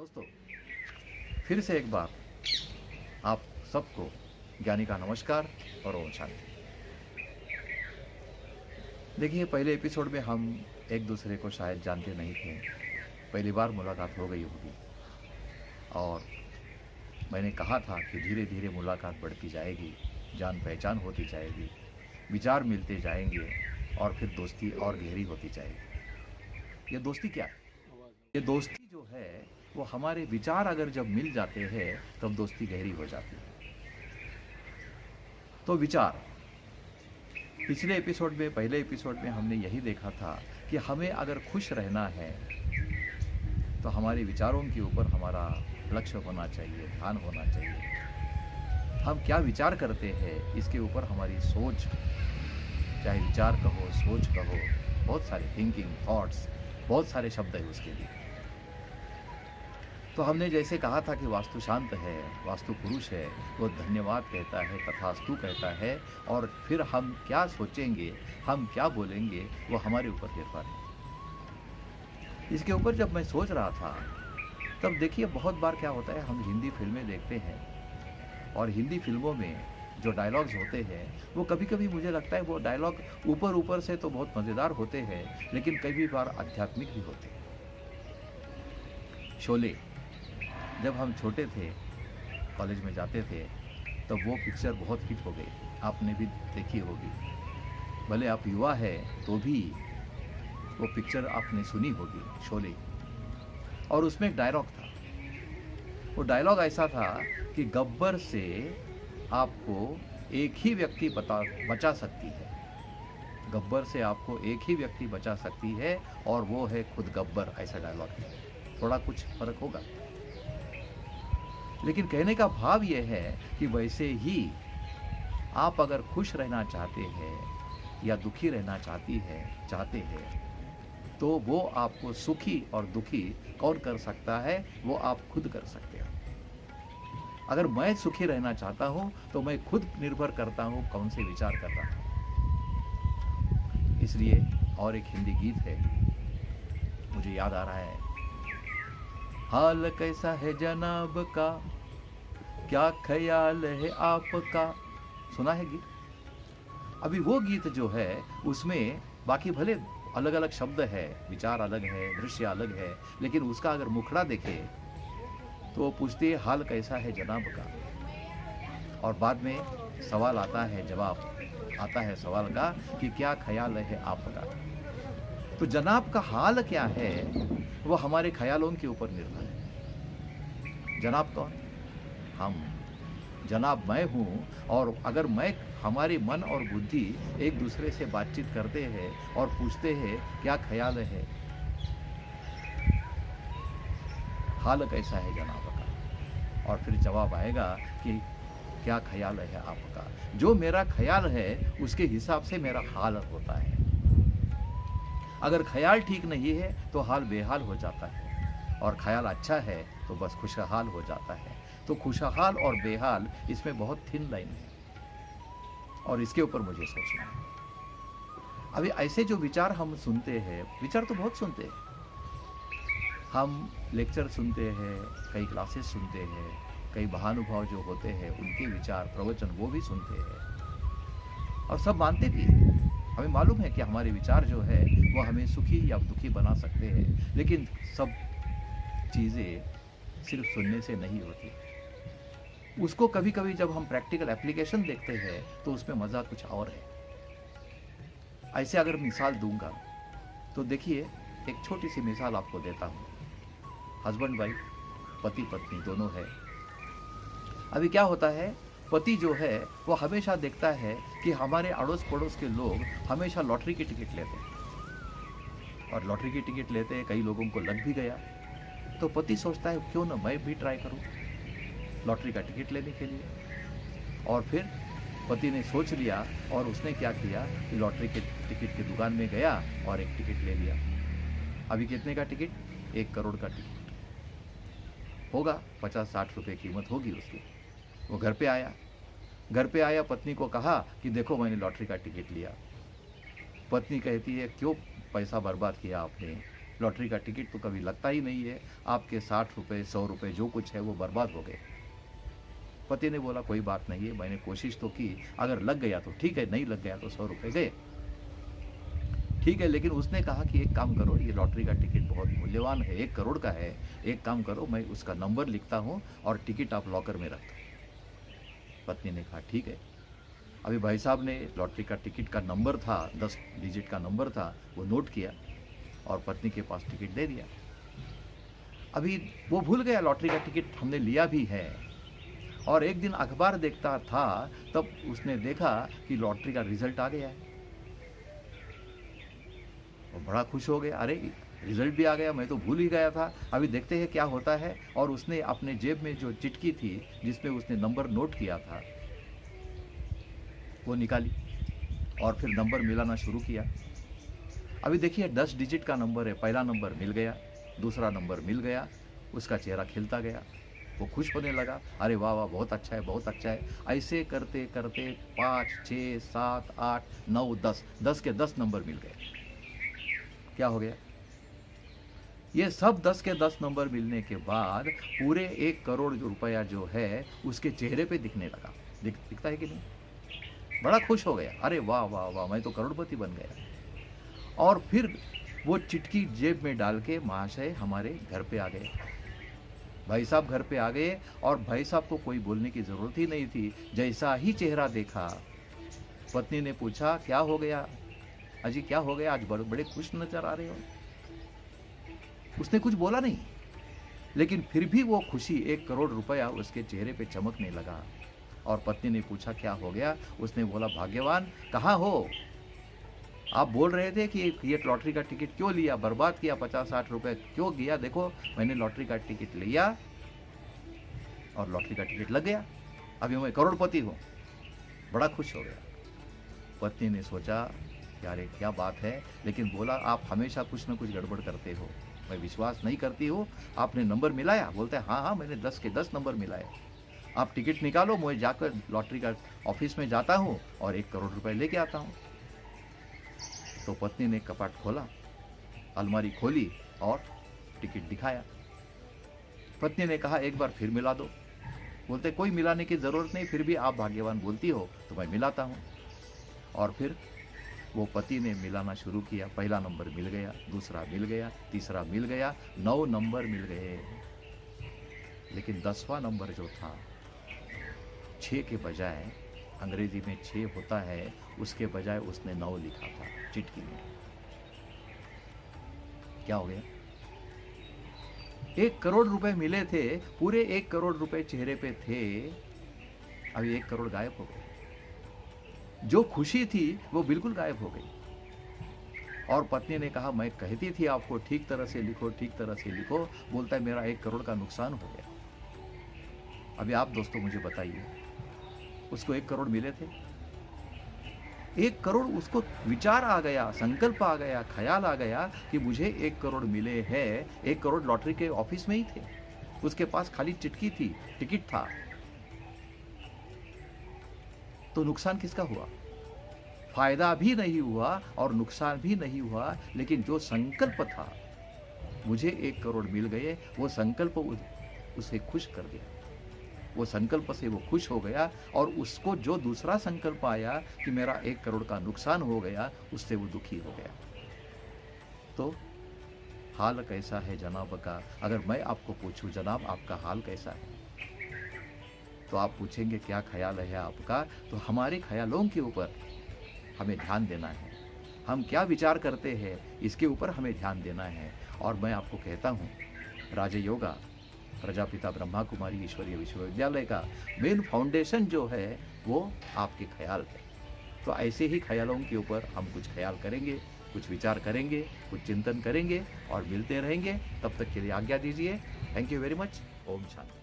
दोस्तों, फिर से एक बार आप सबको ज्ञानी का नमस्कार और ओम शांति। देखिए, पहले एपिसोड में हम एक दूसरे को शायद जानते नहीं थे। पहली बार मुलाकात हो गई होगी और मैंने कहा था कि धीरे धीरे मुलाकात बढ़ती जाएगी, जान पहचान होती जाएगी, विचार मिलते जाएंगे और फिर दोस्ती और गहरी होती जाएगी। ये दोस्ती क्या है? ये दोस्ती जो है वो हमारे विचार अगर जब मिल जाते हैं तब दोस्ती गहरी हो जाती है। तो विचार, पिछले एपिसोड में, पहले एपिसोड में हमने यही देखा था कि हमें अगर खुश रहना है तो हमारे विचारों के ऊपर हमारा लक्ष्य होना चाहिए, ध्यान होना चाहिए। हम क्या विचार करते हैं इसके ऊपर हमारी सोच, चाहे विचार कहो, सोच कहो, बहुत सारे थिंकिंग, थॉट्स, बहुत सारे शब्द हैं उसके लिए। तो हमने जैसे कहा था कि वास्तु शांत है, वास्तु पुरुष है, वो धन्यवाद कहता है, तथास्तु कहता है, और फिर हम क्या सोचेंगे, हम क्या बोलेंगे, वो हमारे ऊपर निर्भर है। इसके ऊपर जब मैं सोच रहा था तब देखिए, बहुत बार क्या होता है, हम हिंदी फिल्में देखते हैं और हिंदी फिल्मों में जो डायलॉग्स होते हैं वो कभी कभी मुझे लगता है वो डायलॉग ऊपर ऊपर से तो बहुत मज़ेदार होते हैं, लेकिन कई बार आध्यात्मिक भी होते हैं। शोले, जब हम छोटे थे, कॉलेज में जाते थे, तब वो पिक्चर बहुत हिट हो गई, आपने भी देखी होगी। भले आप युवा है तो भी वो पिक्चर आपने सुनी होगी, शोले। और उसमें एक डायलॉग था, वो डायलॉग ऐसा था कि गब्बर से आपको एक ही व्यक्ति बचा सकती है, गब्बर से आपको एक ही व्यक्ति बचा सकती है और वो है खुद गब्बर, ऐसा डायलॉग है। थोड़ा कुछ फर्क होगा, लेकिन कहने का भाव ये है कि वैसे ही आप अगर खुश रहना चाहते हैं या दुखी रहना चाहते हैं तो वो आपको सुखी और दुखी कौन कर सकता है, वो आप खुद कर सकते हो। अगर मैं सुखी रहना चाहता हूं तो मैं खुद निर्भर करता हूं कौन से विचार कर रहा हूं। इसलिए और एक हिंदी गीत है, मुझे याद आ रहा है, हाल कैसा है जनाब का, क्या ख्याल है आपका। सुना है गीत? अभी वो गीत जो है उसमें बाकी भले अलग अलग शब्द है, विचार अलग है, दृश्य अलग है, लेकिन उसका अगर मुखड़ा देखे तो वो पूछती है हाल कैसा है जनाब का, और बाद में सवाल आता है, जवाब आता है सवाल का कि क्या ख्याल है आपका। तो जनाब का हाल क्या है वो हमारे ख्यालों के ऊपर निर्भर है। जनाब कौन? हम। जनाब मैं हूँ, और अगर मैं, हमारी मन और बुद्धि एक दूसरे से बातचीत करते हैं और पूछते हैं क्या ख्याल है, हाल कैसा है जनाब का, और फिर जवाब आएगा कि क्या ख्याल है आपका। जो मेरा ख्याल है उसके हिसाब से मेरा हाल होता है। अगर ख्याल ठीक नहीं है तो हाल बेहाल हो जाता है, और ख्याल अच्छा है तो बस खुशहाल हो जाता है। तो खुशहाल और बेहाल, इसमें बहुत थिन लाइन है, और इसके ऊपर मुझे सोचना है। अभी ऐसे जो विचार हम सुनते हैं, विचार तो बहुत सुनते हैं, हम लेक्चर सुनते हैं, कई क्लासेस सुनते हैं, कई महानुभाव जो होते हैं उनके विचार, प्रवचन वो भी सुनते हैं और सब मानते भी हैं। हमें मालूम है कि हमारे विचार जो है वो हमें सुखी या दुखी बना सकते हैं, लेकिन सब चीज़ें सिर्फ सुनने से नहीं होती। उसको कभी कभी जब हम प्रैक्टिकल एप्लीकेशन देखते हैं तो उसमें मज़ा कुछ और है। ऐसे अगर मिसाल दूंगा तो देखिए, एक छोटी सी मिसाल आपको देता हूँ। हस्बैंड वाइफ, पति पत्नी दोनों है। अभी क्या होता है, पति जो है वो हमेशा देखता है कि हमारे अड़ोस पड़ोस के लोग हमेशा लॉटरी की टिकट लेते हैं, और लॉटरी की टिकट लेते हैं, कई लोगों को लग भी गया, तो पति सोचता है क्यों ना मैं भी ट्राई करूं लॉटरी का टिकट लेने के लिए। और फिर पति ने सोच लिया और उसने क्या किया कि लॉटरी के टिकट की दुकान में गया और एक टिकट ले लिया। अभी कितने का टिकट? 1 करोड़ का टिकट होगा, 50-60 रुपये कीमत होगी उसकी। वो घर पे आया, पत्नी को कहा कि देखो मैंने लॉटरी का टिकट लिया। पत्नी कहती है क्यों पैसा बर्बाद किया आपने, लॉटरी का टिकट तो कभी लगता ही नहीं है, आपके 60 रुपये 100 रुपये जो कुछ है वो बर्बाद हो गए। पति ने बोला कोई बात नहीं है, मैंने कोशिश तो की, अगर लग गया तो ठीक है, नहीं लग गया तो 100 रुपये गए, ठीक है। लेकिन उसने कहा कि एक काम करो, ये लॉटरी का टिकट बहुत मूल्यवान है, 1 करोड़ का है, एक काम करो, मैं उसका नंबर लिखता हूँ और टिकट आप लॉकर में रख दो। पत्नी ने कहा ठीक है। अभी भाई साहब ने लॉटरी का टिकट का नंबर था, 10 डिजिट का नंबर था, वो नोट किया और पत्नी के पास टिकट दे दिया। अभी वो भूल गया लॉटरी का टिकट हमने लिया भी है, और एक दिन अखबार देखता था तब उसने देखा कि लॉटरी का रिजल्ट आ गया है। वो बड़ा खुश हो गया, अरे रिजल्ट भी आ गया, मैं तो भूल ही गया था, अभी देखते हैं क्या होता है। और उसने अपने जेब में जो चिटकी थी जिसमें उसने नंबर नोट किया था वो निकाली और फिर नंबर मिलाना शुरू किया। अभी देखिए 10 डिजिट का नंबर है, पहला नंबर मिल गया, दूसरा नंबर मिल गया, उसका चेहरा खिलता गया, वो खुश होने लगा, अरे वाह वाह बहुत अच्छा है, बहुत अच्छा है। ऐसे करते करते 5 6 7 8 9 10 10 के 10 नंबर मिल गए। क्या हो गया, ये सब 10 के 10 नंबर मिलने के बाद पूरे 1 करोड़ रुपया जो है उसके चेहरे पे दिखने लगा। दिखता है कि नहीं? बड़ा खुश हो गया, अरे वाह वाह वाह, मैं तो करोड़पति बन गया। और फिर वो चिटकी जेब में डाल के महाशय हमारे घर पे आ गए, भाई साहब घर पे आ गए, और भाई साहब को कोई बोलने की जरूरत ही नहीं थी। जैसा ही चेहरा देखा, पत्नी ने पूछा क्या हो गया अजी, क्या हो गया, आज बड़े बड़े खुश नजर आ रहे हो। उसने कुछ बोला नहीं, लेकिन फिर भी वो खुशी 1 करोड़ रुपया उसके चेहरे पे चमकने लगा। और पत्नी ने पूछा क्या हो गया, उसने बोला भाग्यवान कहाँ हो, आप बोल रहे थे कि ये लॉटरी का टिकट क्यों लिया, बर्बाद किया, 50-60 रुपए क्यों गया, देखो मैंने लॉटरी का टिकट लिया और लॉटरी का टिकट लग गया, अभी मैं करोड़पति हूँ। बड़ा खुश हो गया। पत्नी ने सोचा कि अरे क्या बात है, लेकिन बोला आप हमेशा कुछ ना कुछ गड़बड़ करते हो, मैं विश्वास नहीं करती हूँ। आपने नंबर मिलाया? बोलते हैं हाँ हाँ मैंने 10 के 10 नंबर मिलाए। आप टिकट निकालो, मैं जाकर लॉटरी का ऑफिस में जाता हूँ और 1 करोड़ रुपए लेके आता हूँ। तो पत्नी ने कपाट खोला, अलमारी खोली और टिकट दिखाया। पत्नी ने कहा एक बार फिर मिला दो। बोलते कोई मिलाने की जरूरत नहीं, फिर भी आप भाग्यवान बोलती हो तो मैं मिलाता हूँ। और फिर वो पति ने मिलाना शुरू किया, पहला नंबर मिल गया, दूसरा मिल गया, तीसरा मिल गया, 9 नंबर मिल गए। लेकिन 10वां नंबर जो था 6 के बजाय, अंग्रेजी में 6 होता है, उसके बजाय उसने 9 लिखा था चिटकी में। क्या हो गया, 1 करोड़ रुपए मिले थे, पूरे 1 करोड़ रुपए चेहरे पे थे, अभी 1 करोड़ गायब हो गए। जो खुशी थी वो बिल्कुल गायब हो गई। और पत्नी ने कहा मैं कहती थी आपको ठीक तरह से लिखो, ठीक तरह से लिखो। बोलता है मेरा 1 करोड़ का नुकसान हो गया। अभी आप दोस्तों मुझे बताइए, उसको 1 करोड़ मिले थे, 1 करोड़ उसको विचार आ गया, संकल्प आ गया, ख्याल आ गया कि मुझे 1 करोड़ मिले हैं। 1 करोड़ लॉटरी के ऑफिस में ही थे, उसके पास खाली चिटकी थी, टिकट था। तो नुकसान किसका हुआ? फायदा भी नहीं हुआ और नुकसान भी नहीं हुआ, लेकिन जो संकल्प था मुझे 1 करोड़ मिल गए, वो संकल्प उसे खुश कर दिया। वो संकल्प से वो खुश हो गया, और उसको जो दूसरा संकल्प आया कि मेरा 1 करोड़ का नुकसान हो गया, उससे वो दुखी हो गया। तो हाल कैसा है जनाब का? अगर मैं आपको पूछूं जनाब आपका हाल कैसा है, तो आप पूछेंगे क्या ख्याल है आपका। तो हमारे ख्यालों के ऊपर हमें ध्यान देना है, हम क्या विचार करते हैं इसके ऊपर हमें ध्यान देना है। और मैं आपको कहता हूँ, राजयोगा प्रजापिता ब्रह्मा कुमारी ईश्वरीय विश्वविद्यालय का मेन फाउंडेशन जो है वो आपके ख्याल है। तो ऐसे ही ख्यालों के ऊपर हम कुछ ख्याल करेंगे, कुछ विचार करेंगे, कुछ चिंतन करेंगे और मिलते रहेंगे। तब तक के लिए आज्ञा दीजिए। Thank you very much. ओम शांति।